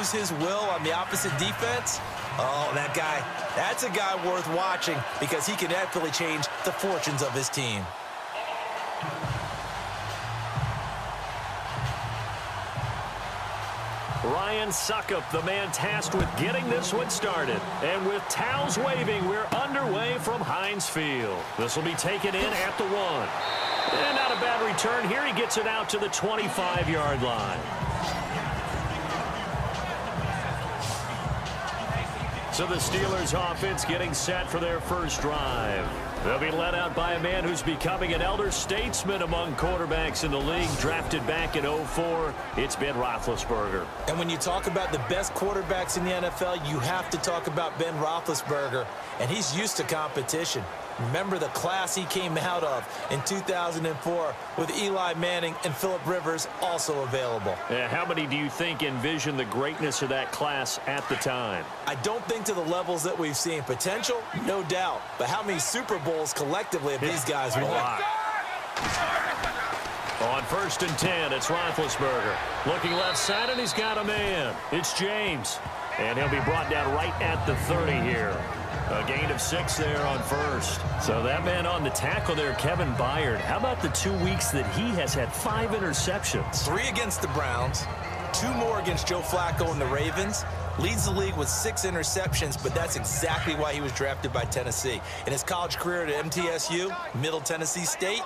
impose his will on the opposite defense, oh, that's a guy worth watching because he can definitely change the fortunes of his team. Ryan Suckup, the man tasked with getting this one started. And with towels waving, we're underway from Heinz Field. This will be taken in at the 1. And not a bad return here. He gets it out to the 25-yard line. So the Steelers offense getting set for their first drive. They'll be led out by a man who's becoming an elder statesman among quarterbacks in the league, drafted back in 2004. It's Ben Roethlisberger. And when you talk about the best quarterbacks in the NFL, you have to talk about Ben Roethlisberger, and he's used to competition. Remember the class he came out of in 2004 with Eli Manning and Phillip Rivers also available. Yeah, how many do you think envisioned the greatness of that class at the time? I don't think to the levels that we've seen. Potential, no doubt. But how many Super Bowls collectively have these guys won? On 1st and 10, it's Roethlisberger. Looking left side, and he's got a man. It's James. And he'll be brought down right at the 30 here. A gain of 6 there on 1st. So that man on the tackle there, Kevin Byard. How about the 2 weeks that he has had 5 interceptions? 3 against the Browns, 2 more against Joe Flacco and the Ravens. Leads the league with 6 interceptions, but that's exactly why he was drafted by Tennessee. In his college career at MTSU, Middle Tennessee State,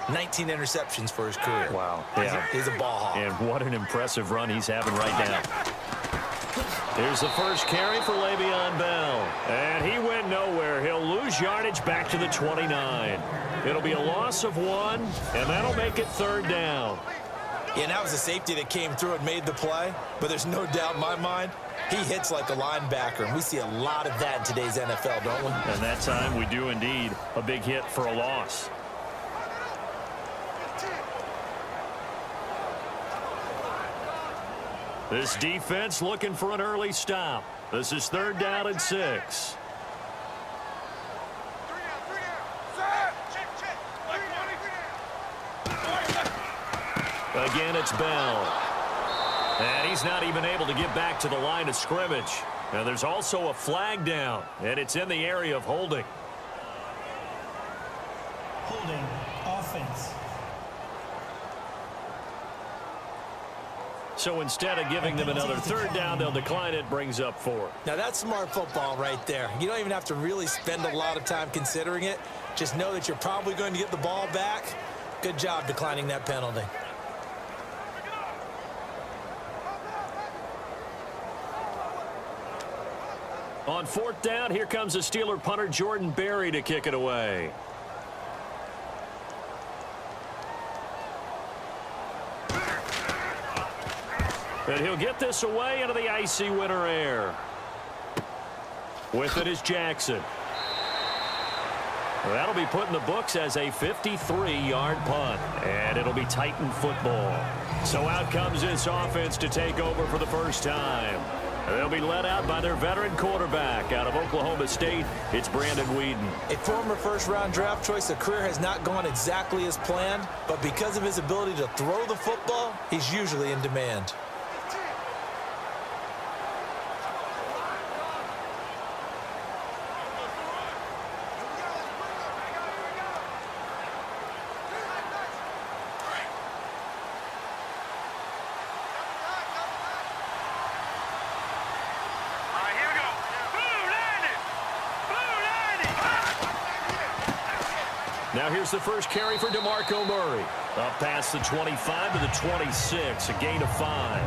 19 interceptions for his career. Wow. He's a ball hawk. And what an impressive run he's having right now. Here's the first carry for Le'Veon Bell. And he went nowhere. He'll lose yardage back to the 29. It'll be a loss of 1, and that'll make it 3rd down. Yeah, and that was a safety that came through and made the play. But there's no doubt in my mind, he hits like a linebacker. And we see a lot of that in today's NFL, don't we? And that time we do indeed. A big hit for a loss. This defense looking for an early stop. This is 3rd down and 6. Again, it's Bell. And he's not even able to get back to the line of scrimmage. Now there's also a flag down, and it's in the area of holding. Holding, offense. So instead of giving them another 3rd down, they'll decline it, brings up 4. Now that's smart football right there. You don't even have to really spend a lot of time considering it. Just know that you're probably going to get the ball back. Good job declining that penalty. On 4th down, here comes the Steeler punter Jordan Berry to kick it away. And he'll get this away into the icy winter air. With it is Jackson. That'll be put in the books as a 53-yard punt. And it'll be Titan football. So out comes this offense to take over for the first time. They'll be led out by their veteran quarterback out of Oklahoma State. It's Brandon Weeden. A former first-round draft choice, a career has not gone exactly as planned, but because of his ability to throw the football, he's usually in demand. Now here's the first carry for DeMarco Murray. Up past the 25 to the 26, a gain of 5.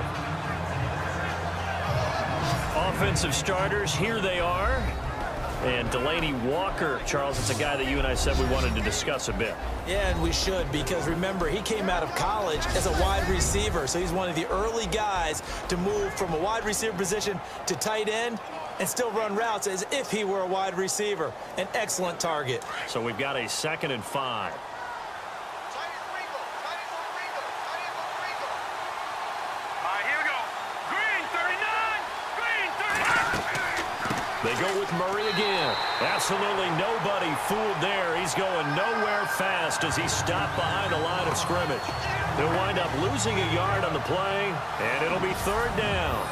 Offensive starters, here they are. And Delaney Walker, Charles, it's a guy that you and I said we wanted to discuss a bit. Yeah, and we should, because remember, he came out of college as a wide receiver, so he's one of the early guys to move from a wide receiver position to tight end and still run routes as if he were a wide receiver. An excellent target. So we've got a 2nd and 5. They go with Murray again. Absolutely nobody fooled there. He's going nowhere fast as he stopped behind the line of scrimmage. They'll wind up losing a yard on the play, and it'll be 3rd down.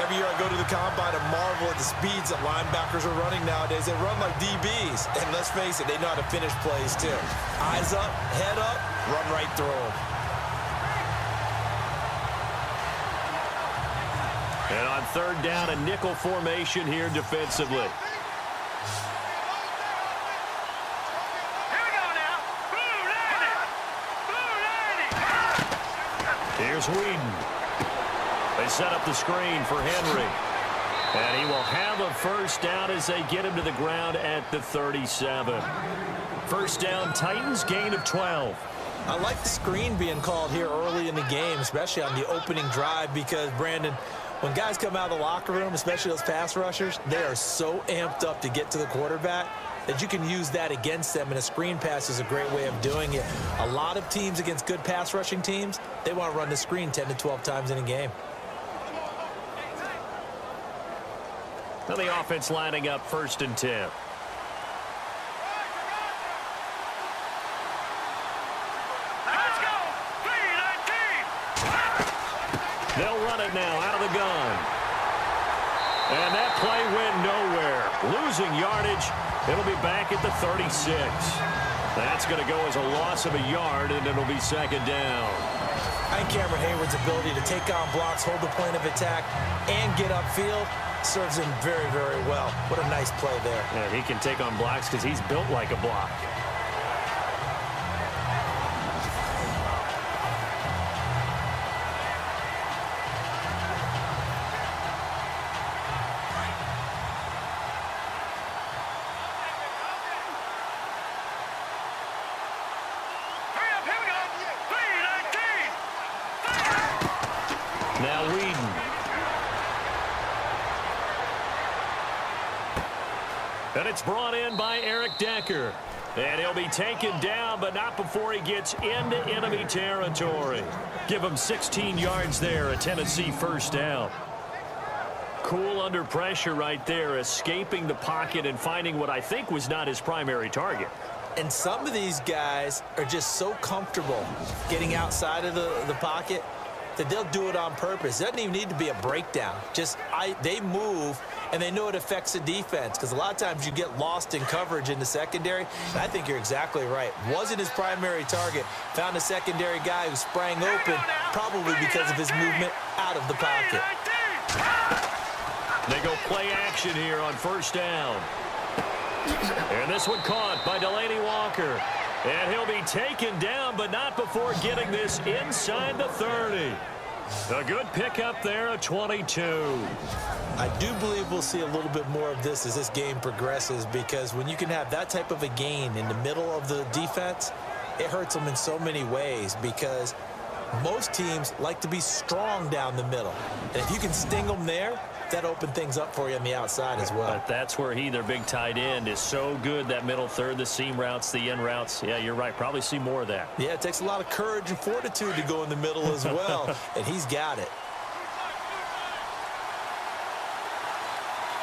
Every year I go to the combine and marvel at the speeds that linebackers are running nowadays. They run like DBs. And let's face it, they know how to finish plays too. Eyes up, head up, run right through them. And on third down, a nickel formation here defensively. Here's Weeden. They set up the screen for Henry. And he will have a first down as they get him to the ground at the 37. First down, Titans, gain of 12. I like the screen being called here early in the game, especially on the opening drive, because, Brandon, when guys come out of the locker room, especially those pass rushers, they are so amped up to get to the quarterback that you can use that against them, and a screen pass is a great way of doing it. A lot of teams against good pass rushing teams, they want to run the screen 10 to 12 times in a game. Now the offense lining up 1st and 10. They'll run it now out of the gun. And that play went nowhere. Losing yardage. It'll be back at the 36. That's going to go as a loss of a yard, and it'll be 2nd down. I think Cameron Hayward's ability to take on blocks, hold the point of attack, and get upfield serves him very, very well. What a nice play there. Yeah, he can take on blocks because he's built like a block. Now Weeden. And it's brought in by Eric Decker. And he'll be taken down, but not before he gets into enemy territory. Give him 16 yards there, a Tennessee first down. Cool under pressure right there, escaping the pocket and finding what I think was not his primary target. And some of these guys are just so comfortable getting outside of the pocket that they'll do it on purpose. It doesn't even need to be a breakdown. They move, and they know it affects the defense, because a lot of times you get lost in coverage in the secondary. And I think you're exactly right. Wasn't his primary target. Found a secondary guy who sprang open, probably because of his movement out of the pocket. They go play action here on 1st down. And this one caught by Delaney Walker. And he'll be taken down, but not before getting this inside the 30. A good pickup there, a 22. I do believe we'll see a little bit more of this as this game progresses, because when you can have that type of a gain in the middle of the defense, it hurts them in so many ways, because most teams like to be strong down the middle. And if you can sting them there, that open things up for you on the outside as well. But that's where their big tight end, is so good, that middle third, the seam routes, the in routes. Yeah, you're right. Probably see more of that. Yeah, it takes a lot of courage and fortitude to go in the middle as well, and he's got it.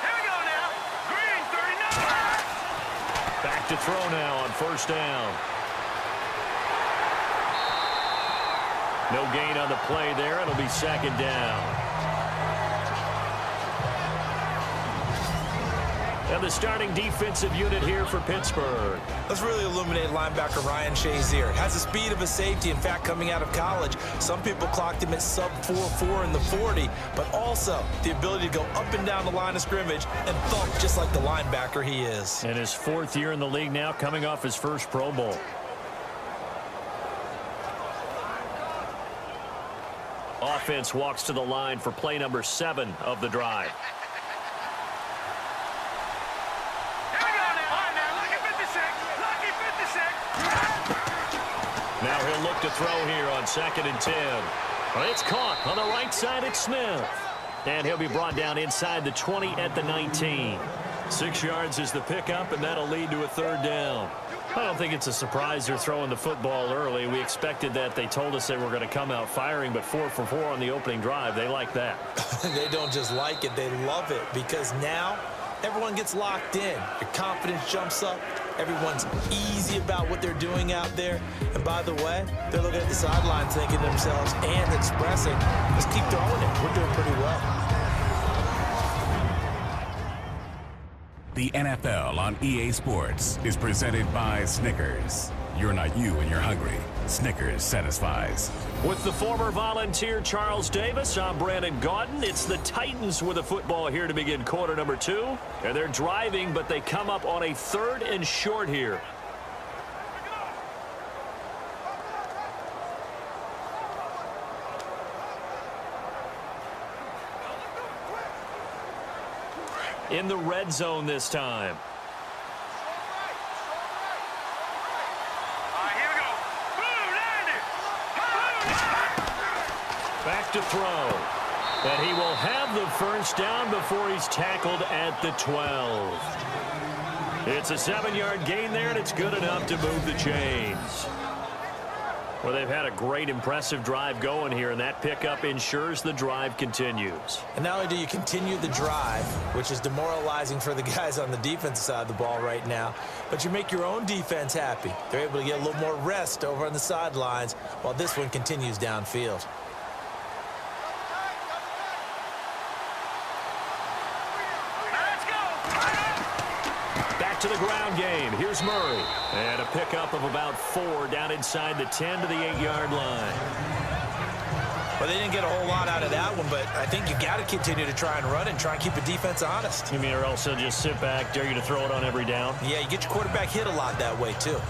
Here we go now. Green 39. Back to throw now on 1st down. No gain on the play there. It'll be 2nd down. And the starting defensive unit here for Pittsburgh. Let's really illuminate linebacker Ryan Shazier. Has the speed of a safety. In fact, coming out of college, some people clocked him at sub 4.4 in the 40, but also the ability to go up and down the line of scrimmage and thump just like the linebacker he is. And his 4th year in the league now, coming off his first Pro Bowl. Offense walks to the line for play number 7 of the drive. Now he'll look to throw here on 2nd and 10. It's caught on the right side. It's Smith. And he'll be brought down inside the 20 at the 19. 6 yards is the pickup, and that'll lead to a 3rd down. I don't think it's a surprise they're throwing the football early. We expected that. They told us they were going to come out firing, but 4 for 4 on the opening drive. They like that. They don't just like it. They love it, because now everyone gets locked in. Your confidence jumps up. Everyone's easy about what they're doing out there. And by the way, they're looking at the sidelines thinking to themselves and expressing, let's keep throwing it. We're doing pretty well. The NFL on EA Sports is presented by Snickers. You're not you when you're hungry. Snickers satisfies. With the former Volunteer Charles Davis, I'm Brandon Gaudin. It's the Titans with the football here to begin quarter number 2. And they're driving, but they come up on a 3rd and short here. In the red zone this time. Here we go. Boom, Back to throw. And he will have the first down before he's tackled at the 12. It's a 7-yard gain there, and it's good enough to move the chains. Well, they've had a great, impressive drive going here, and that pickup ensures the drive continues. And not only do you continue the drive, which is demoralizing for the guys on the defensive side of the ball right now, but you make your own defense happy. They're able to get a little more rest over on the sidelines while this one continues downfield. To the ground game. Here's Murray. And a pickup of about 4 down inside the 10 to the 8-yard line. Well, they didn't get a whole lot out of that one, but I think you got to continue to try and run and try and keep the defense honest. You mean, or else they'll just sit back, dare you to throw it on every down? Yeah, you get your quarterback hit a lot that way, too.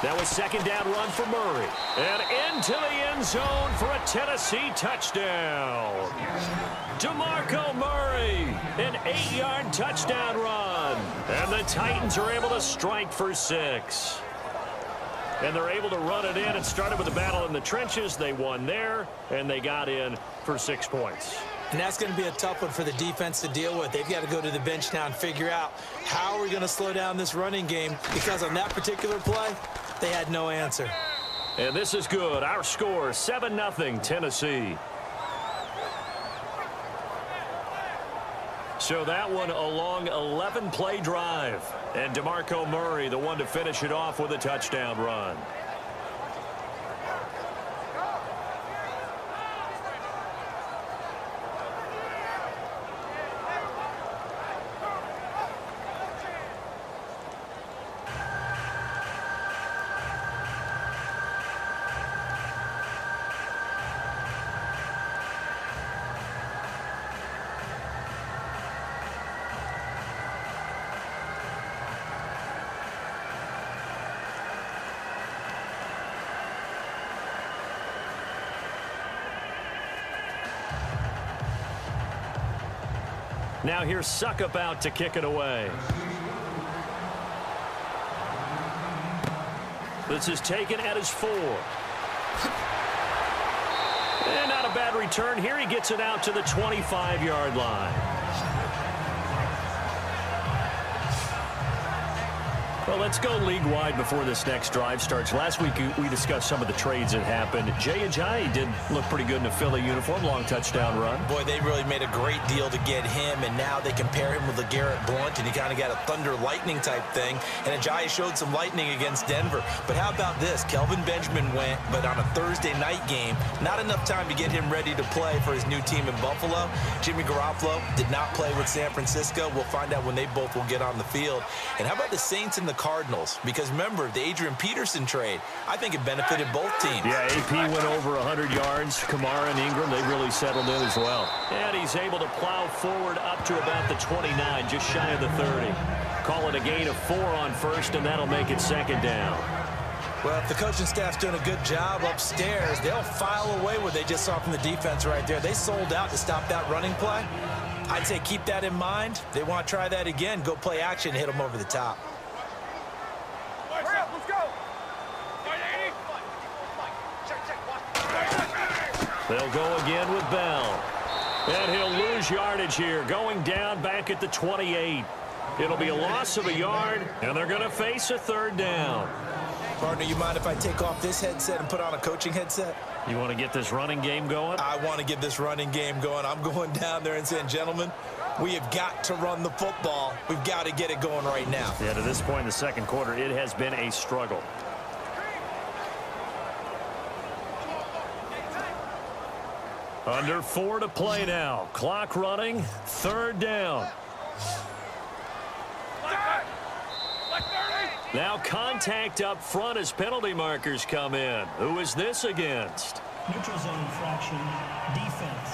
That was 2nd down run for Murray. And into the end zone for a Tennessee touchdown. DeMarco Murray, an 8-yard touchdown run. And the Titans are able to strike for 6. And they're able to run it in. It started with a battle in the trenches. They won there, and they got in for 6 points. And that's going to be a tough one for the defense to deal with. They've got to go to the bench now and figure out how we're going to slow down this running game, because on that particular play, they had no answer. And this is good. Our score, 7-0 Tennessee. So that one a long 11-play drive. And DeMarco Murray, the one to finish it off with a touchdown run. Now here's Suckup out to kick it away. This is taken at his 4. And not a bad return here. He gets it out to the 25-yard line. Well, let's go league-wide before this next drive starts. Last week, we discussed some of the trades that happened. Jay Ajayi did look pretty good in a Philly uniform, long touchdown run. Boy, they really made a great deal to get him, and now they compare him with LeGarrette Blount, and he kind of got a thunder-lightning type thing, and Ajayi showed some lightning against Denver. But how about this? Kelvin Benjamin went, but on a Thursday night game, not enough time to get him ready to play for his new team in Buffalo. Jimmy Garoppolo did not play with San Francisco. We'll find out when they both will get on the field. And how about the Saints and the Cardinals? Because remember, the Adrian Peterson trade, I think it benefited both teams. Yeah, AP went over 100 yards. Kamara and Ingram, they really settled in as well. And he's able to plow forward up to about the 29, just shy of the 30. Call it a gain of 4 on first, and that'll make it 2nd down. Well, if the coaching staff's doing a good job upstairs, they'll file away what they just saw from the defense right there. They sold out to stop that running play. I'd say keep that in mind. They want to try that again. Go play action, hit them over the top. Let's go. They'll go again with Bell. And he'll lose yardage here, going down back at the 28. It'll be a loss of a yard, and they're going to face a 3rd down. Partner, you mind if I take off this headset and put on a coaching headset? You want to get this running game going? I want to get this running game going. I'm going down there and saying, gentlemen, We have got to run the football. We've got to get it going right now. Yeah, to this point in the second quarter, it has been a struggle. Under 4 to play now. Clock running. Third down. Now contact up front as penalty markers come in. Who is this against? Neutral zone infraction, defense.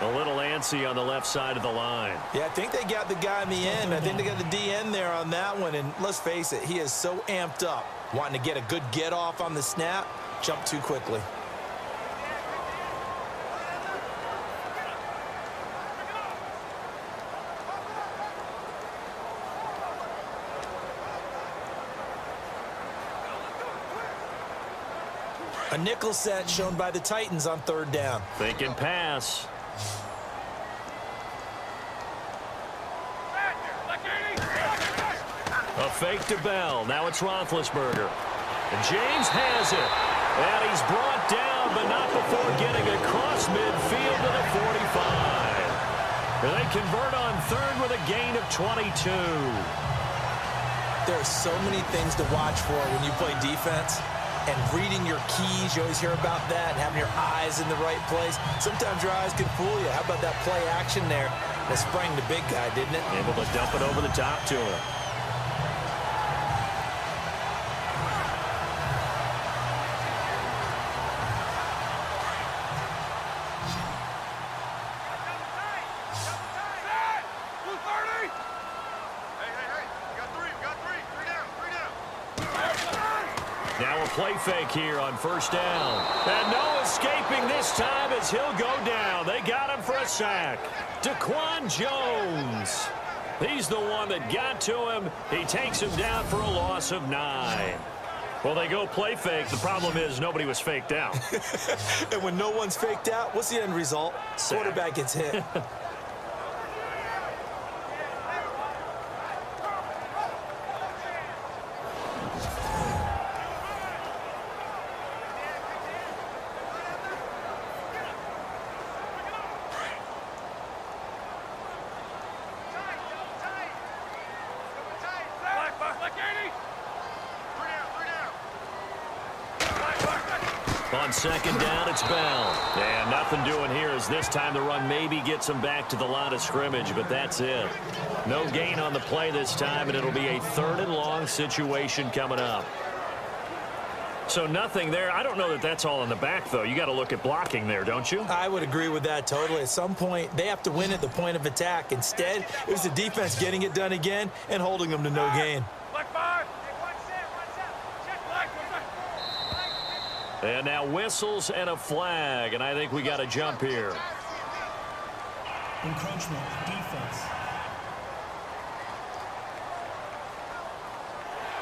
A little antsy on the left side of the line. Yeah, I think they got the guy in the end. I think they got the DN there on that one. And let's face it, he is so amped up, wanting to get a good get off on the snap, jump too quickly. A nickel set shown by the Titans on third down. Thinking pass. A fake to Bell. Now it's Roethlisberger. And James has it. And he's brought down, but not before getting across midfield to the 45. And they convert on third with a gain of 22. There are so many things to watch for when you play defense. And reading your keys, you always hear about that, and having your eyes in the right place. Sometimes your eyes can fool you. How about that play action there? That sprang the big guy, didn't it? Able to dump it over the top to him. Play fake here on first down. And no escaping this time as he'll go down. They got him for a sack. Daquan Jones. He's the one that got to him. He takes him down for a loss of 9. Well, they go play fake. The problem is nobody was faked out. And when no one's faked out, what's the end result? Sack. Quarterback gets hit. On second down, it's Bell. And nothing doing here as this time the run maybe gets him back to the line of scrimmage, but that's it. No gain on the play this time, and it'll be a third and long situation coming up. So nothing there. I don't know that that's all in the back, though. You got to look at blocking there, don't you? I would agree with that totally. At some point, they have to win at the point of attack. Instead, it was the defense getting it done again and holding them to no gain. And now whistles and a flag, and I think we got a jump here. Encroachment, defense.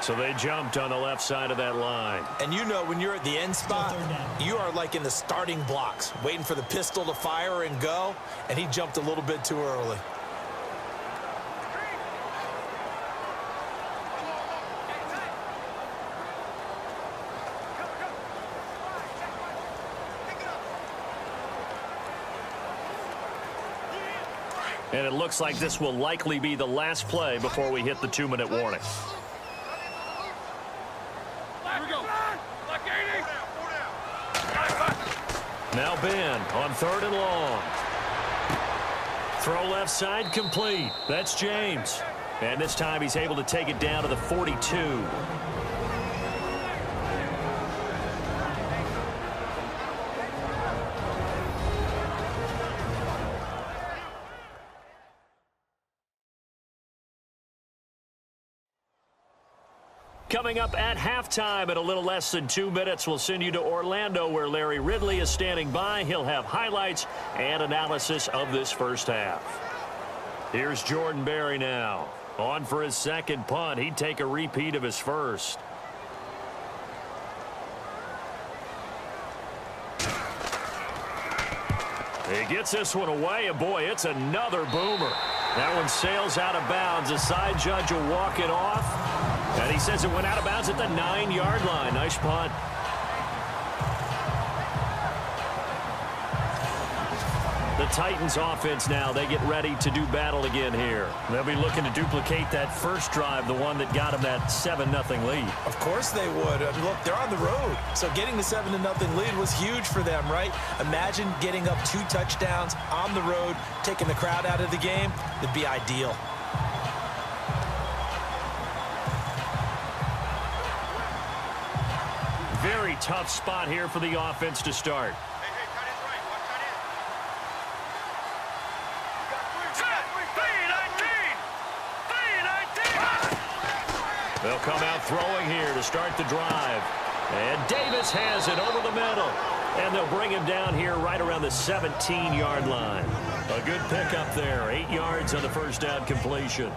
So they jumped on the left side of that line. And you know when you're at the end spot, you are like in the starting blocks, waiting for the pistol to fire and go, and he jumped a little bit too early. And it looks like this will likely be the last play before we hit the 2-minute warning. Now Ben on third and long. Throw left side complete. That's James. And this time he's able to take it down to the 42. Coming up at halftime in a little less than 2 minutes, we'll send you to Orlando where Larry Ridley is standing by. He'll have highlights and analysis of this first half. Here's Jordan Berry now. On for his second punt. He'd take a repeat of his first. He gets this one away, and boy, it's another boomer. That one sails out of bounds. The side judge will walk it off. And he says it went out of bounds at the 9-yard line. Nice punt. The Titans offense now, they get ready to do battle again here. They'll be looking to duplicate that first drive, the one that got them that 7-0 lead. Of course they would. Look, they're on the road. So getting the 7-0 lead was huge for them, right? Imagine getting up 2 touchdowns on the road, taking the crowd out of the game. It'd be ideal. Very tough spot here for the offense to start. They'll come out throwing here to start the drive. And Davis has it over the middle. And they'll bring him down here right around the 17-yard line. A good pickup there. 8 yards on the first down completion.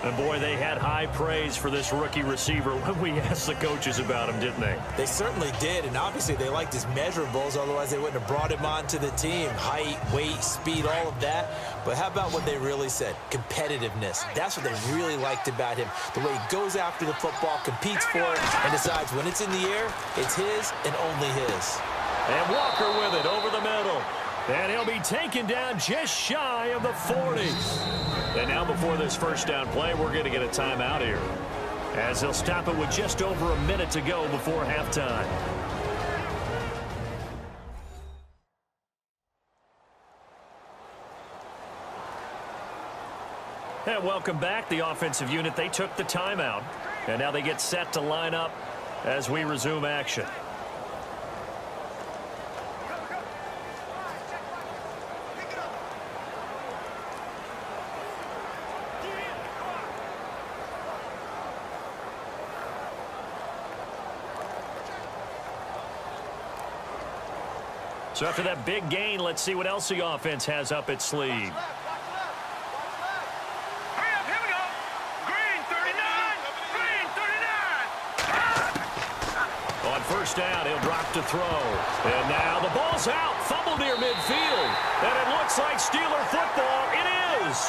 And, boy, they had high praise for this rookie receiver when we asked the coaches about him, didn't they? They certainly did, and obviously they liked his measurables, otherwise they wouldn't have brought him onto the team. Height, weight, speed, all of that. But how about what they really said? Competitiveness. That's what they really liked about him. The way he goes after the football, competes for it, and decides when it's in the air, it's his and only his. And Walker with it over the middle. And he'll be taken down just shy of the 40. And now before this first down play, we're going to get a timeout here, as they'll stop it with just over a minute to go before halftime. And welcome back. The offensive unit, they took the timeout. And now they get set to line up as we resume action. So after that big gain, let's see what else the offense has up its sleeve. Hurry up, here we go. Green 39. Green 39. On first down, he'll drop to throw. And now the ball's out. Fumble near midfield. And it looks like Steeler football. It is.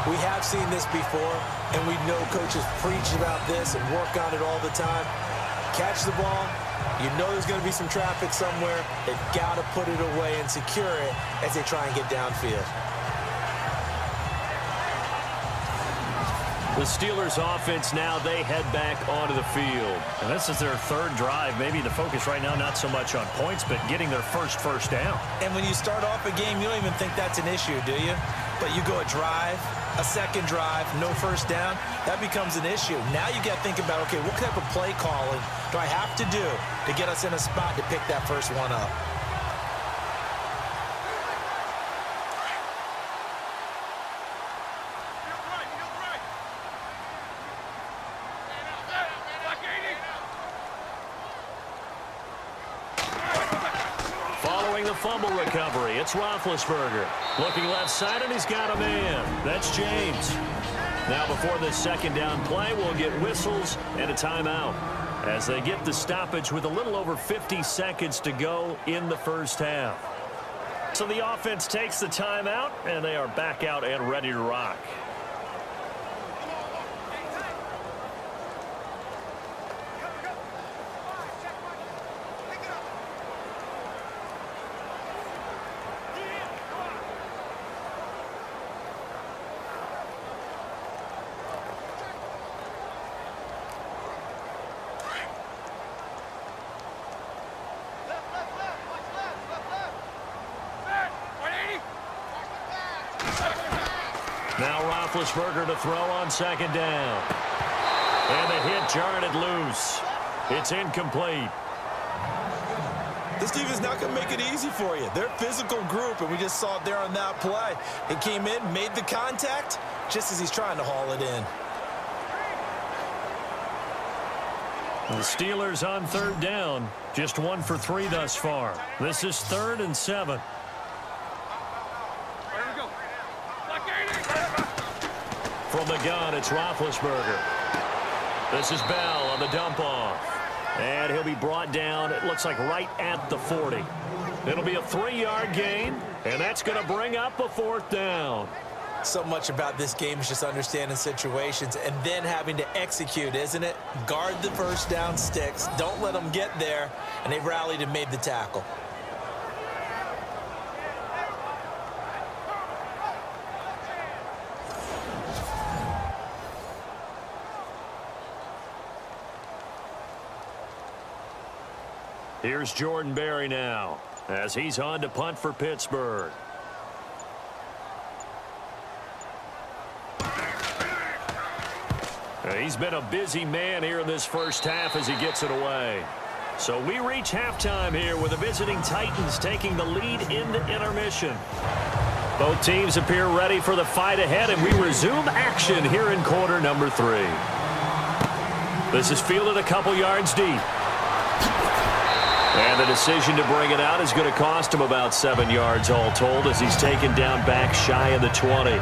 We have seen this before, and we know coaches preach about this and work on it all the time. Catch the ball. You know there's going to be some traffic somewhere. They've got to put it away and secure it as they try and get downfield. The Steelers offense now, they head back onto the field. And this is their third drive. Maybe the focus right now not so much on points, but getting their first down. And when you start off a game, you don't even think that's an issue, do you? But you go a drive, a second drive, no first down, that becomes an issue. Now you got to think about, okay, what type of play calling do I have to do to get us in a spot to pick that first one up? Following the fumble recovery, it's Roethlisberger. Looking left side, and he's got a man. That's James. Now before this second down play, we'll get whistles and a timeout as they get the stoppage with a little over 50 seconds to go in the first half. So the offense takes the timeout, and they are back out and ready to rock. Now Roethlisberger to throw on second down. And the hit jarred it loose. It's incomplete. This defense is not going to make it easy for you. They're a physical group, and we just saw it there on that play. It came in, made the contact, just as he's trying to haul it in. The Steelers on third down. Just 1 for 3 thus far. This is 3rd and 7. From the gun, it's Roethlisberger. This is Bell on the dump off. And he'll be brought down, it looks like right at the 40. It'll be a 3-yard gain, and that's going to bring up a 4th down. So much about this game is just understanding situations and then having to execute, isn't it? Guard the first down sticks. Don't let them get there. And they rallied and made the tackle. Here's Jordan Berry now as he's on to punt for Pittsburgh. He's been a busy man here in this first half as he gets it away. So we reach halftime here with the visiting Titans taking the lead in the intermission. Both teams appear ready for the fight ahead, and we resume action here in quarter number 3. This is fielded a couple yards deep. And the decision to bring it out is going to cost him about 7 yards all told as he's taken down back shy of the 20.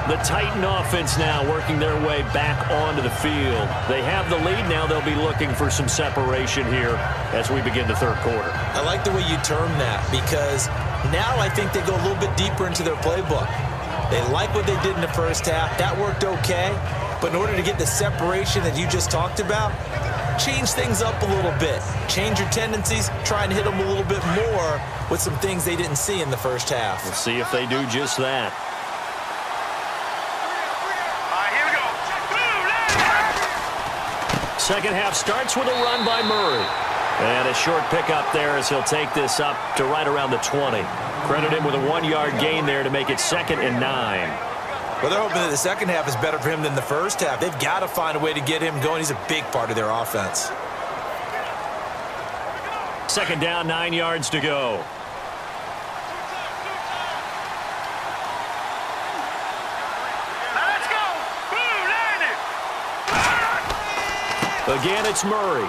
The Titan offense now working their way back onto the field. They have the lead. Now they'll be looking for some separation here as we begin the third quarter. I like the way you term that because now I think they go a little bit deeper into their playbook. They like what they did in the first half. That worked okay. But in order to get the separation that you just talked about, change things up a little bit. Change your tendencies. Try and hit them a little bit more with some things they didn't see in the first half. We'll see if they do just that. Second half starts with a run by Murray. And a short pickup there as he'll take this up to right around the 20. Credit him with a 1-yard gain there to make it 2nd and 9. Well, they're hoping that the second half is better for him than the first half. They've got to find a way to get him going. He's a big part of their offense. Second down, 9 yards to go. Again, it's Murray.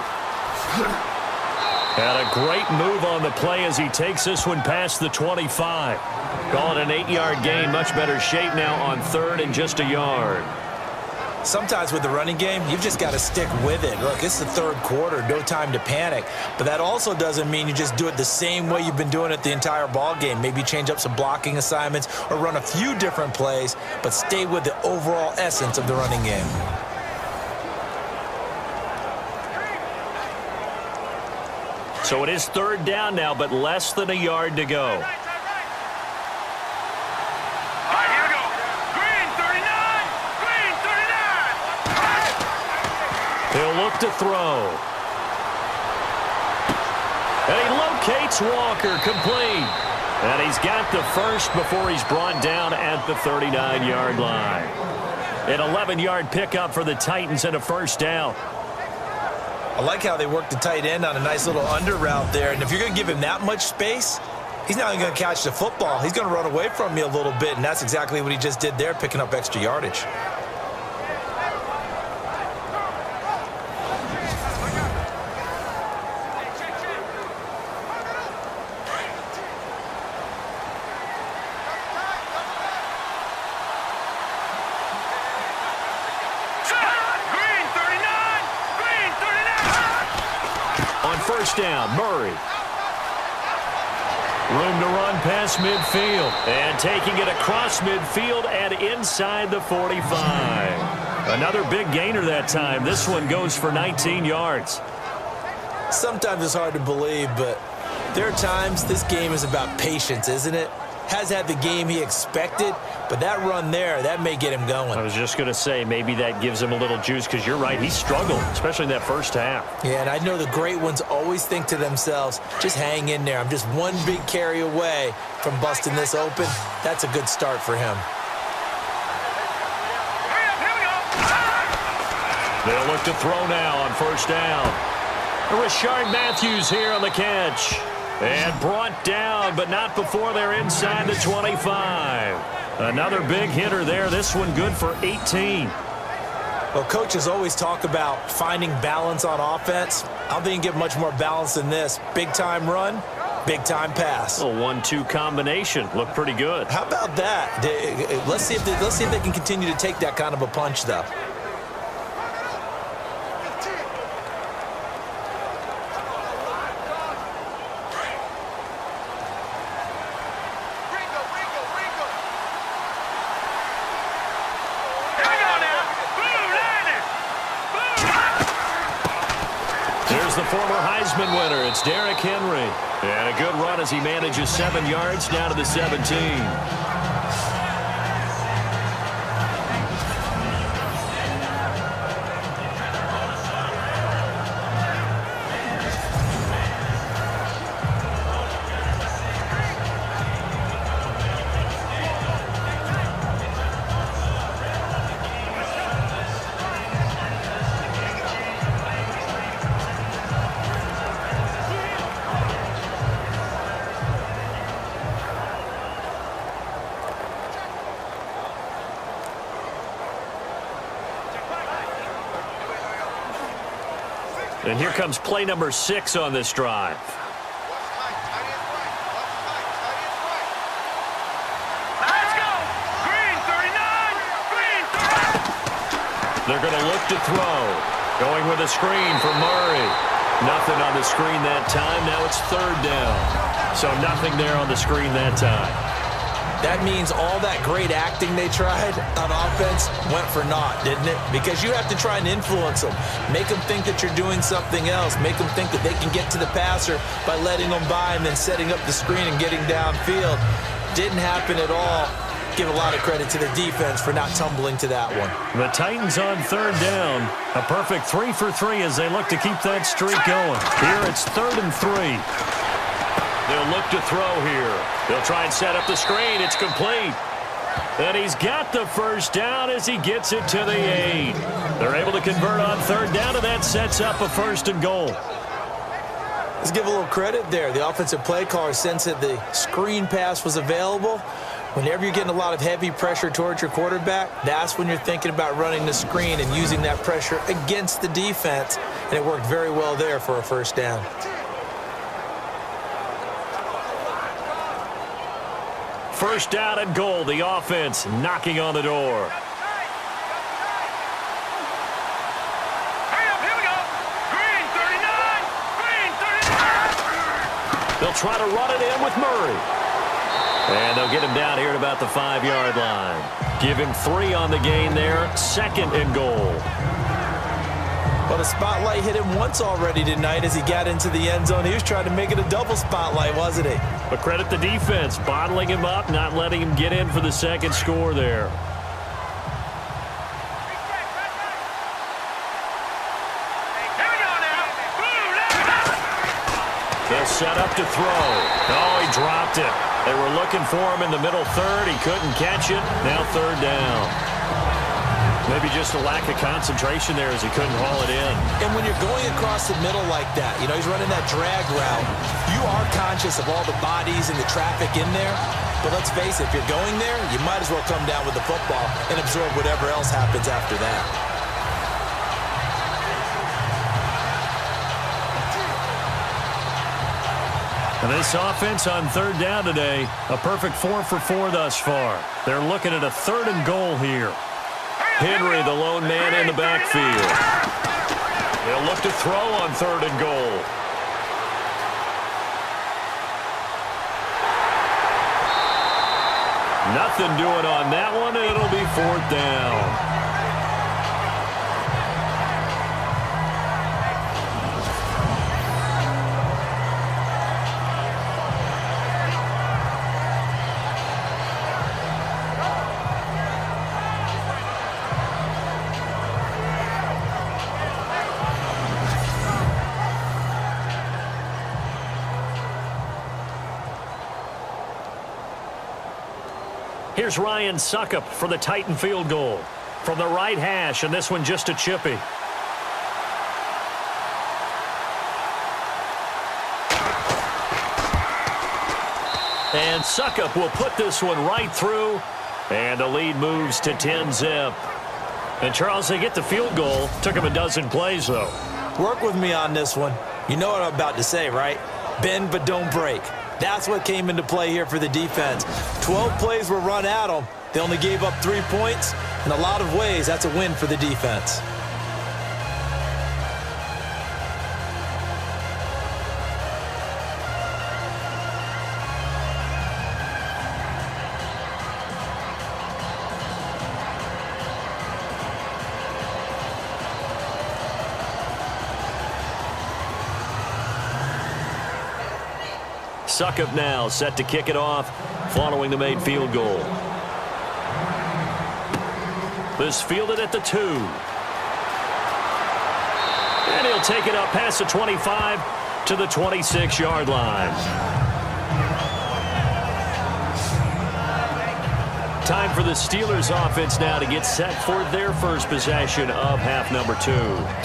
And a great move on the play as he takes this one past the 25. Call it an 8-yard gain. Much better shape now on 3rd and just a yard. Sometimes with the running game, you've just got to stick with it. Look, it's the third quarter, no time to panic. But that also doesn't mean you just do it the same way you've been doing it the entire ball game. Maybe change up some blocking assignments or run a few different plays, but stay with the overall essence of the running game. So it is 3rd down now, but less than a yard to go. All right, here we go. Green 39. Green 39. He'll look to throw. And he locates Walker, complete. And he's got the first before he's brought down at the 39-yard line. An 11-yard pickup for the Titans and a first down. I like how they work the tight end on a nice little under route there. And if you're going to give him that much space, he's not even going to catch the football. He's going to run away from you a little bit, and that's exactly what he just did there, picking up extra yardage. First down, Murray. Room to run past midfield. And taking it across midfield and inside the 45. Another big gainer that time. This one goes for 19 yards. Sometimes it's hard to believe, but there are times this game is about patience, isn't it? Has had the game he expected, but that run there, that may get him going. I was just going to say, maybe that gives him a little juice because you're right. He struggled, especially in that first half. Yeah, and I know the great ones always think to themselves, just hang in there. I'm just one big carry away from busting this open. That's a good start for him. They'll look to throw now on first down. Rashard Matthews here on the catch. And brought down, but not before they're inside the 25. Another big hitter there. This one good for 18. Well, coaches always talk about finding balance on offense. I don't think you can get much more balance than this. Big-time run, big-time pass. A 1-2 combination. Looked pretty good. How about that? Let's see if they can continue to take that kind of a punch, though. is the former Heisman winner. It's Derrick Henry. And a good run as he manages 7 yards down to the 17. And here comes play number 6 on this drive. Let's go! Green 39! Green 39! They're going to look to throw. Going with a screen for Murray. Nothing on the screen that time. Now it's 3rd down. So nothing there on the screen that time. That means all that great acting they tried on offense went for naught, didn't it? Because you have to try and influence them. Make them think that you're doing something else. Make them think that they can get to the passer by letting them by and then setting up the screen and getting downfield. Didn't happen at all. Give a lot of credit to the defense for not tumbling to that one. The Titans on 3rd down. A perfect 3 for 3 as they look to keep that streak going. Here it's 3rd and 3. They'll look to throw here. They'll try and set up the screen. It's complete. And he's got the first down as he gets it to the 8. They're able to convert on 3rd down, and that sets up a 1st and goal. Let's give a little credit there. The offensive play caller sensed that the screen pass was available. Whenever you're getting a lot of heavy pressure towards your quarterback, that's when you're thinking about running the screen and using that pressure against the defense. And it worked very well there for a 1st down. First down and goal. The offense knocking on the door. Hurry up, here we go! Green 39! Green 39! They'll try to run it in with Murray. And they'll get him down here at about the 5-yard line. Give him 3 on the gain there. 2nd and goal. Well, the spotlight hit him once already tonight as he got into the end zone. He was trying to make it a double spotlight, wasn't he? But credit the defense, bottling him up, not letting him get in for the 2nd score there. Here we go now! Blue, left! They'll set up to throw. Oh, he dropped it. They were looking for him in the middle 3rd. He couldn't catch it. Now 3rd down. Maybe just a lack of concentration there as he couldn't haul it in. And when you're going across the middle like that, you know, he's running that drag route, you are conscious of all the bodies and the traffic in there. But let's face it, if you're going there, you might as well come down with the football and absorb whatever else happens after that. And this offense on 3rd down today, a perfect 4 for 4 thus far. They're looking at a 3rd and goal here. Henry, the lone man in the backfield. They'll look to throw on 3rd and goal. Nothing doing on that one, and it'll be 4th down. Here's Ryan Suckup for the Titan field goal. From the right hash, and this one just a chippy. And Suckup will put this one right through, and the lead moves to 10-zip. And, Charles, they get the field goal. Took him a dozen plays, though. Work with me on this one. You know what I'm about to say, right? Bend but don't break. That's what came into play here for the defense. 12 plays were run at them. They only gave up 3 points. In a lot of ways, that's a win for the defense. Suckup now set to kick it off following the made field goal. This fielded at the 2. And he'll take it up past the 25 to the 26-yard line. Time for the Steelers offense now to get set for their first possession of half number 2.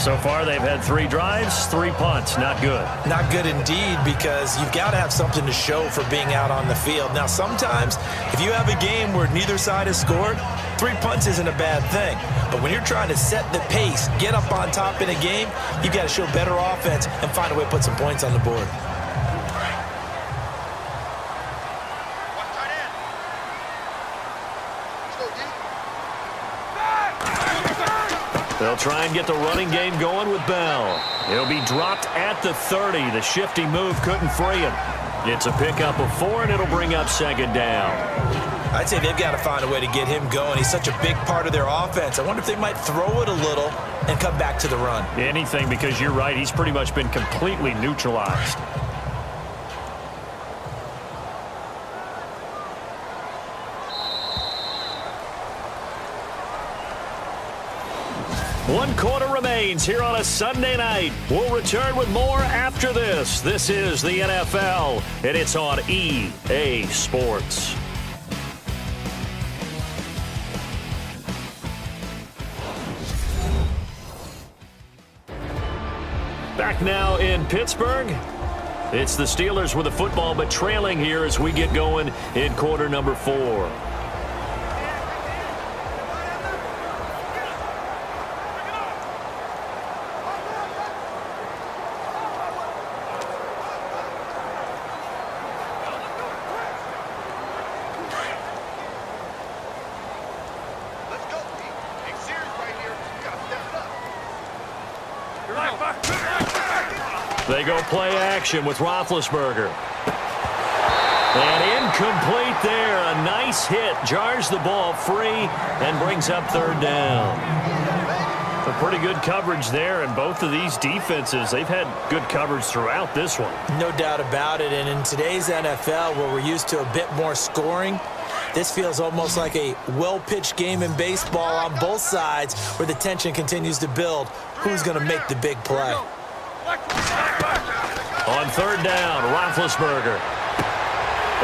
So far, they've had 3 drives, 3 punts. Not good. Not good indeed, because you've got to have something to show for being out on the field. Now, sometimes, if you have a game where neither side has scored, 3 punts isn't a bad thing. But when you're trying to set the pace, get up on top in a game, you've got to show better offense and find a way to put some points on the board. They'll try and get the running game going with Bell. He'll be dropped at the 30. The shifty move couldn't free him. It's a pickup of 4, and it'll bring up second down. I'd say they've got to find a way to get him going. He's such a big part of their offense. I wonder if they might throw it a little and come back to the run. Anything, because you're right. He's pretty much been completely neutralized. One quarter remains here on a Sunday night. We'll return with more after this. This is the NFL, and it's on EA Sports. Back now in Pittsburgh. It's the Steelers with the football, but trailing here as we get going in quarter number 4. They go play action with Roethlisberger. And incomplete there. A nice hit. Jars the ball free and brings up third down. A pretty good coverage there, and both of these defenses, they've had good coverage throughout this one. No doubt about it. And in today's NFL, where we're used to a bit more scoring, this feels almost like a well-pitched game in baseball on both sides where the tension continues to build. Who's going to make the big play? On third down, Roethlisberger.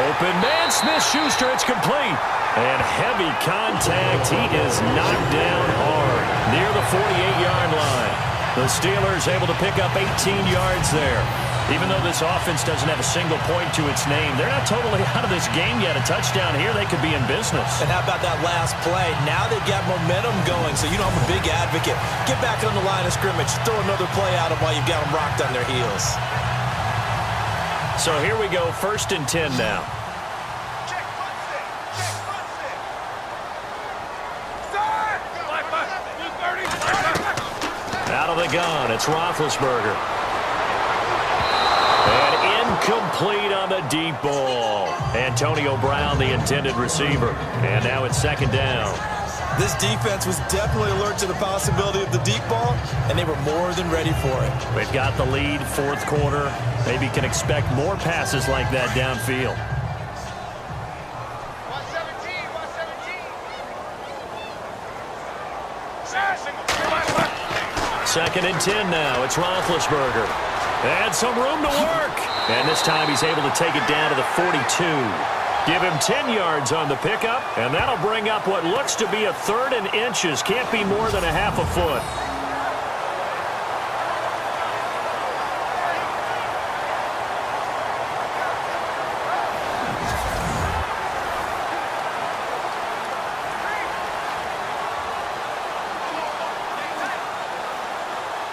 Open man, Smith-Schuster, it's complete. And heavy contact. He is knocked down hard near the 48-yard line. The Steelers able to pick up 18 yards there. Even though this offense doesn't have a single point to its name, they're not totally out of this game yet. A touchdown here, they could be in business. And how about that last play? Now they've got momentum going, so you know I'm a big advocate. Get back on the line of scrimmage. Throw another play at them while you've got them rocked on their heels. So here we go, 1st and 10 now. Out of the gun, it's Roethlisberger. And incomplete on the deep ball. Antonio Brown, the intended receiver. And now it's second down. This defense was definitely alert to the possibility of the deep ball, and they were more than ready for it. They've got the lead, 4th quarter. Maybe can expect more passes like that downfield. 2nd and 10 now. It's Roethlisberger. And some room to work. And this time he's able to take it down to the 42. Give him 10 yards on the pickup, and that'll bring up what looks to be a 3rd and inches. Can't be more than a half a foot.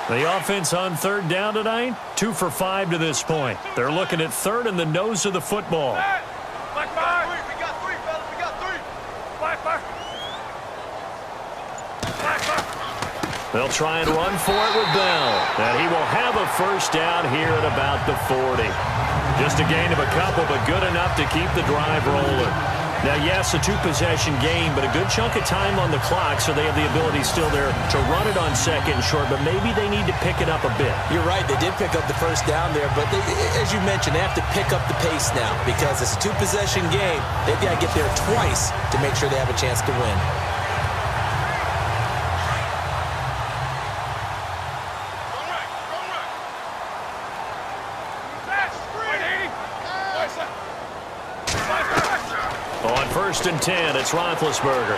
The offense on 3rd down tonight, 2 for 5 to this point. They're looking at 3rd and the nose of the football. They'll try and run for it with Bell. And he will have a first down here at about the 40. Just a gain of a couple, but good enough to keep the drive rolling. Now, yes, a two-possession game, but a good chunk of time on the clock, so they have the ability still there to run it on second and short, but maybe they need to pick it up a bit. You're right. They did pick up the first down there, but as you mentioned, they have to pick up the pace now because it's a two-possession game. They've got to get there twice to make sure they have a chance to win. On 1st and 10, it's Roethlisberger.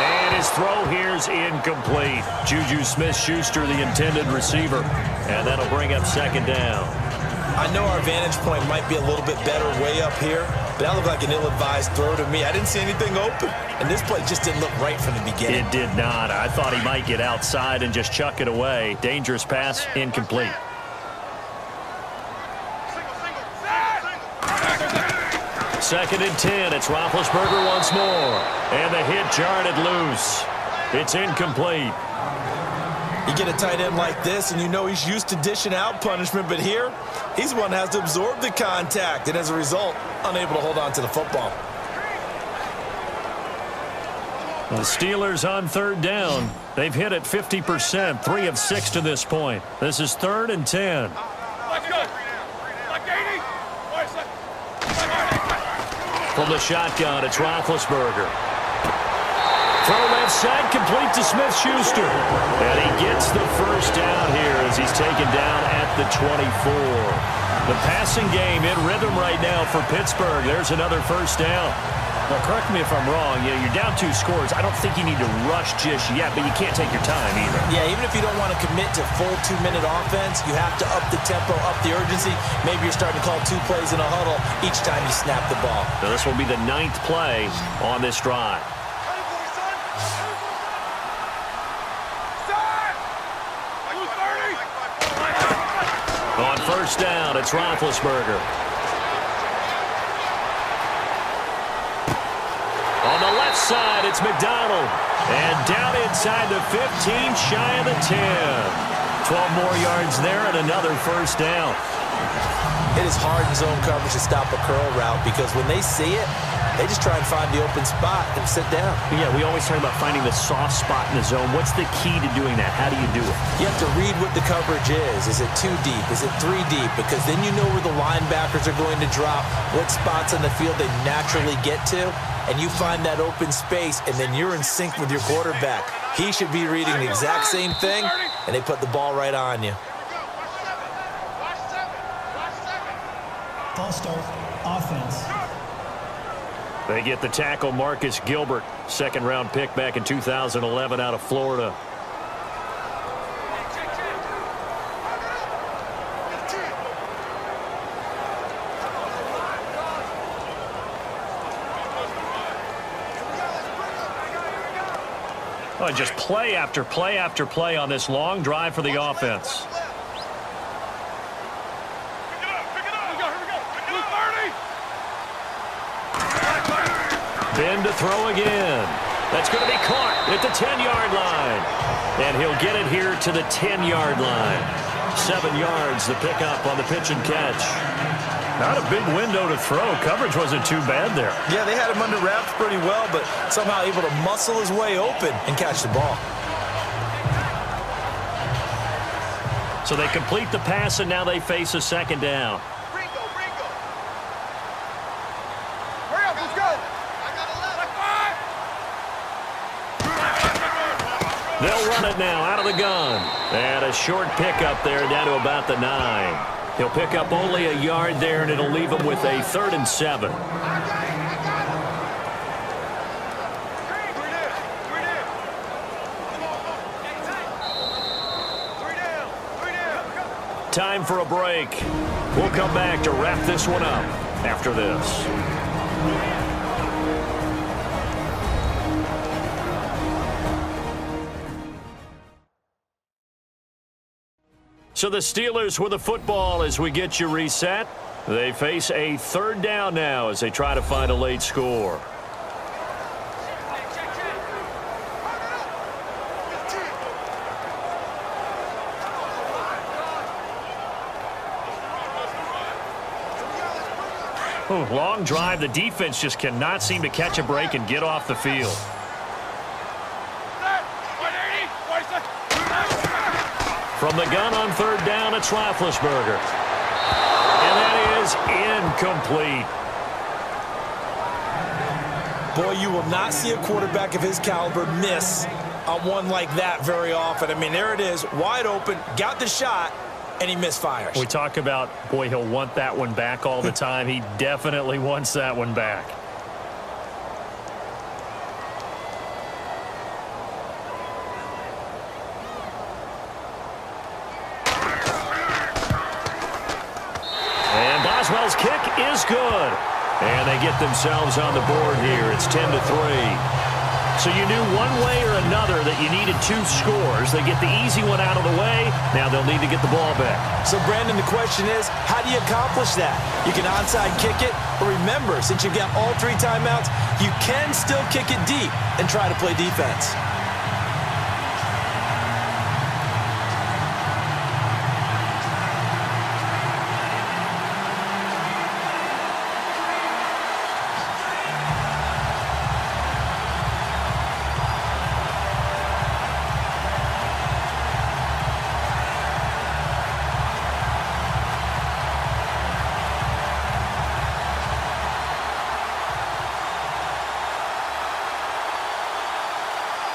And his throw here's incomplete. Juju Smith-Schuster, the intended receiver. And that'll bring up 2nd down. I know our vantage point might be a little bit better way up here, but that looked like an ill-advised throw to me. I didn't see anything open, and this play just didn't look right from the beginning. It did not. I thought he might get outside and just chuck it away. Dangerous pass, incomplete. Second and 10, it's Roethlisberger once more. And the hit jarred it loose. It's incomplete. You get a tight end like this, and you know he's used to dishing out punishment, but here, he's the one that has to absorb the contact, and as a result, unable to hold on to the football. The Steelers on 3rd down. They've hit it 50%, 3 of 6 to this point. This is 3rd and 10. From the shotgun, it's Roethlisberger. Throw left side, complete to Smith-Schuster. And he gets the first down here as he's taken down at the 24. The passing game in rhythm right now for Pittsburgh. There's another first down. Now, correct me if I'm wrong. You know, you're down 2 scores. I don't think you need to rush just yet, but you can't take your time either. Yeah, even if you don't want to commit to full 2-minute offense, you have to up the tempo, up the urgency. Maybe you're starting to call 2 plays in a huddle each time you snap the ball. So this will be the 9th play on this drive. On 1st down, it's Roethlisberger. On the left side, it's McDonald. And down inside the 15, shy of the 10. 12 more yards there and another first down. It is hard in zone coverage to stop a curl route because when they see it, they just try and find the open spot and sit down. Yeah, we always talk about finding the soft spot in the zone. What's the key to doing that? How do you do it? You have to read what the coverage is. Is it 2 deep? Is it 3 deep? Because then you know where the linebackers are going to drop, what spots on the field they naturally get to, and you find that open space, and then you're in sync with your quarterback. He should be reading the exact same thing, and they put the ball right on you. False start, offense. They get the tackle, Marcus Gilbert, 2nd-round pick back in 2011 out of Florida. Oh, just play after play after play on this long drive for the offense. Ben to throw again. That's going to be caught at the 10-yard line. And he'll get it here to the 10-yard line. 7 yards, the pickup on the pitch and catch. Not a big window to throw. Coverage wasn't too bad there. Yeah, they had him under wraps pretty well, but somehow able to muscle his way open and catch the ball. So they complete the pass, and now they face a 2nd down. They'll run it now out of the gun. And a short pickup there down to about the 9. He'll pick up only a yard there, and it'll leave him with a 3rd and 7. Time for a break. We'll come back to wrap this one up after this. So the Steelers with the football as we get you reset. They face a 3rd down now as they try to find a late score. Ooh, long drive. The defense just cannot seem to catch a break and get off the field. From the gun on third down, it's Roethlisberger. And that is incomplete. Boy, you will not see a quarterback of his caliber miss on one like that very often. I mean, there it is, wide open, got the shot, and he misfires. We talk about, boy, he'll want that one back all the time. He definitely wants that one back. And Boswell's kick is good. And they get themselves on the board here. It's 10-3. So you knew one way or another that you needed 2 scores. They get the easy one out of the way. Now they'll need to get the ball back. So, Brandon, the question is, how do you accomplish that? You can onside kick it, but remember, since you've got all 3 timeouts, you can still kick it deep and try to play defense.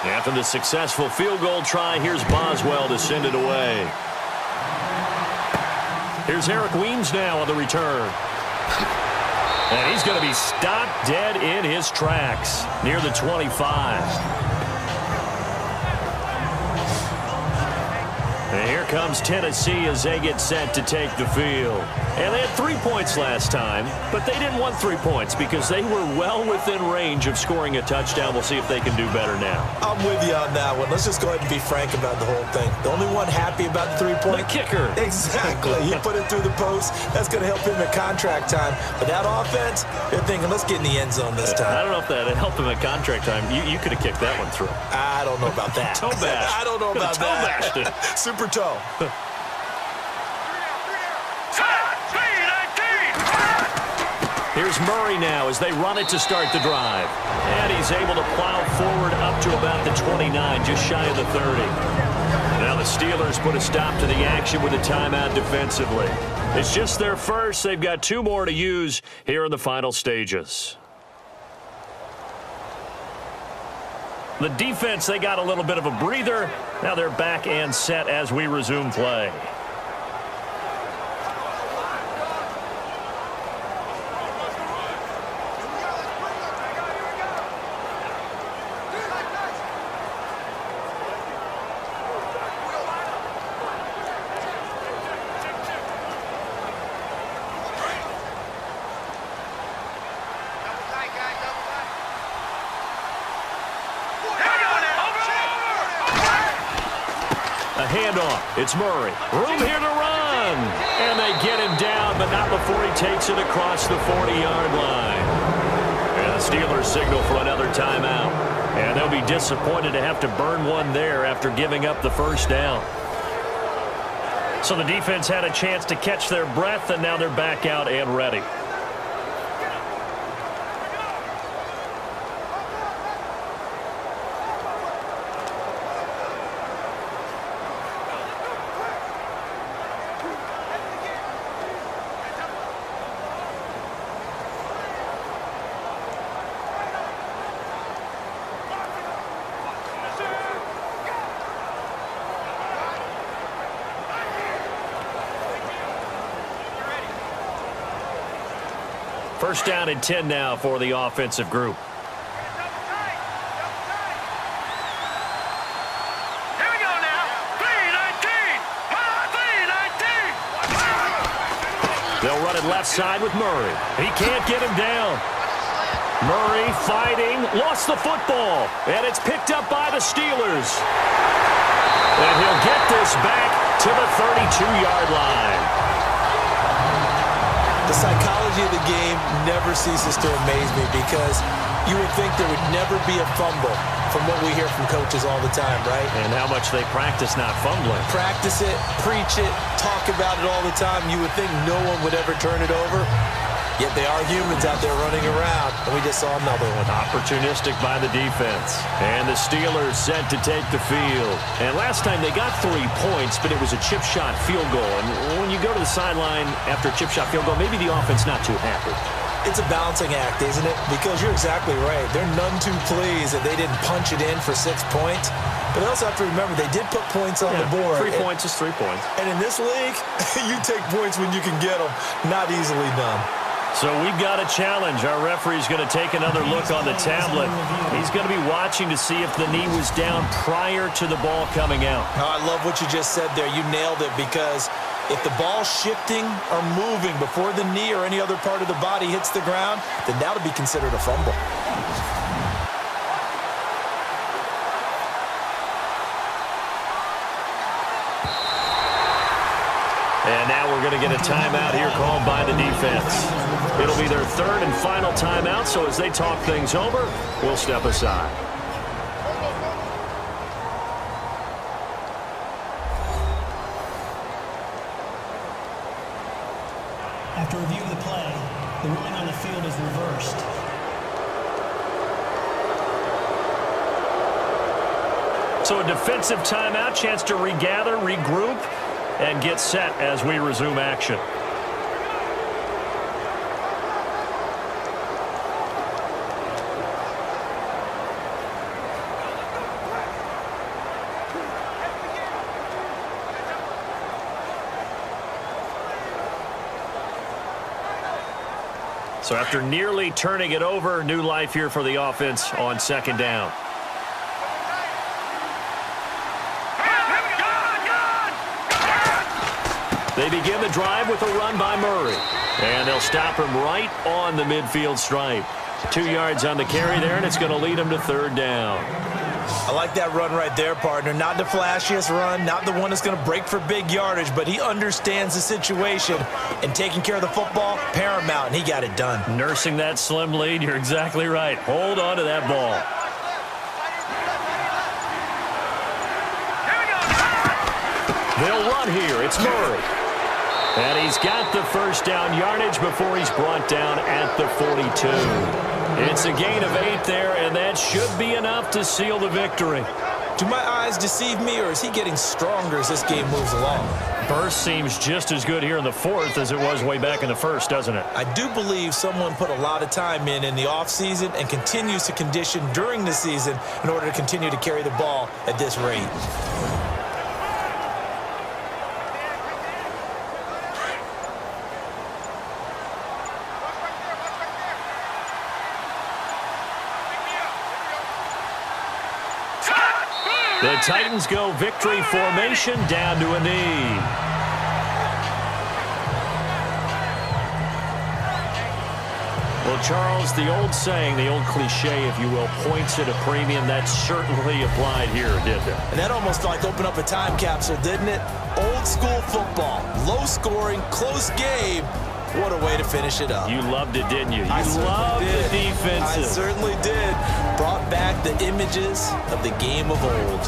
After the successful field goal try, here's Boswell to send it away. Here's Eric Weems now on the return. And he's going to be stopped dead in his tracks near the 25. And here comes Tennessee as they get set to take the field. And they had 3 points last time, but they didn't want 3 points because they were well within range of scoring a touchdown. We'll see if they can do better now. I'm with you on that one. Let's just go ahead and be frank about the whole thing. The only one happy about the 3-point? The kicker. Exactly. He put it through the post. That's going to help him at contract time. But that offense, they're thinking, let's get in the end zone this time. I don't know if that helped him at contract time. You could have kicked that one through. I don't know about that. Toe bash. I don't know about Toe that. bashed it. Super toe. Here's Murray now as they run it to start the drive. And he's able to plow forward up to about the 29, just shy of the 30. Now the Steelers put a stop to the action with a timeout defensively. It's just their first. They've got 2 more to use here in the final stages. The defense, they got a little bit of a breather. Now they're back and set as we resume play. Handoff. It's Murray. Room here to run. And they get him down, but not before he takes it across the 40-yard line. And the Steelers signal for another timeout. And they'll be disappointed to have to burn one there after giving up the first down. So the defense had a chance to catch their breath, and now they're back out and ready. First down and 10 now for the offensive group. Here we go now. 3-19. 3-19. They'll run it left side with Murray. He can't get him down. Murray fighting, lost the football, and it's picked up by the Steelers. And he'll get this back to the 32-yard line. The psychology of the game never ceases to amaze me because you would think there would never be a fumble from what we hear from coaches all the time, right? And how much they practice not fumbling. Practice it, preach it, talk about it all the time. You would think no one would ever turn it over. Yet they are humans out there running around, and we just saw another one. Opportunistic by the defense. And the Steelers set to take the field. And last time they got 3 points, but it was a chip shot field goal. And when you go to the sideline after a chip shot field goal, maybe the offense not too happy. It's a balancing act, isn't it? Because you're exactly right. They're none too pleased that they didn't punch it in for 6 points. But they also have to remember they did put points on the board. 3 points is 3 points. And in this league, you take points when you can get them. Not easily done. So we've got a challenge. Our referee's going to take another look on the tablet. He's going to be watching to see if the knee was down prior to the ball coming out. Oh, I love what you just said there. You nailed it, because if the ball's shifting or moving before the knee or any other part of the body hits the ground, then that would be considered a fumble. And now we're going to get a timeout here called by the defense. It'll be their third and final timeout, so as they talk things over, we'll step aside. After review of the play, the ruling on the field is reversed. So a defensive timeout, chance to regather, regroup, and get set as we resume action. So after nearly turning it over, new life here for the offense on second down. They begin the drive with a run by Murray. And they'll stop him right on the midfield stripe. 2 yards on the carry there, and it's going to lead him to third down. I like that run right there, partner. Not the flashiest run, not the one that's going to break for big yardage, but he understands the situation, and taking care of the football, paramount, and he got it done. Nursing that slim lead, you're exactly right. Hold on to that ball. They'll run here. It's Murray. And he's got the first down yardage before he's brought down at the 42. It's a gain of 8 there, and that should be enough to seal the victory. Do my eyes deceive me, or is he getting stronger as this game moves along? Burst seems just as good here in the fourth as it was way back in the first, doesn't it? I do believe someone put a lot of time in the offseason and continues to condition during the season in order to continue to carry the ball at this rate. The Titans go victory formation down to a knee. Well, Charles, the old saying, the old cliche, if you will, points at a premium, that certainly applied here, didn't it? And that almost like opened up a time capsule, didn't it? Old school football, low scoring, close game. What a way to finish it up. You loved it, didn't you? You loved the defensive. I certainly did. Brought back the images of the game of old.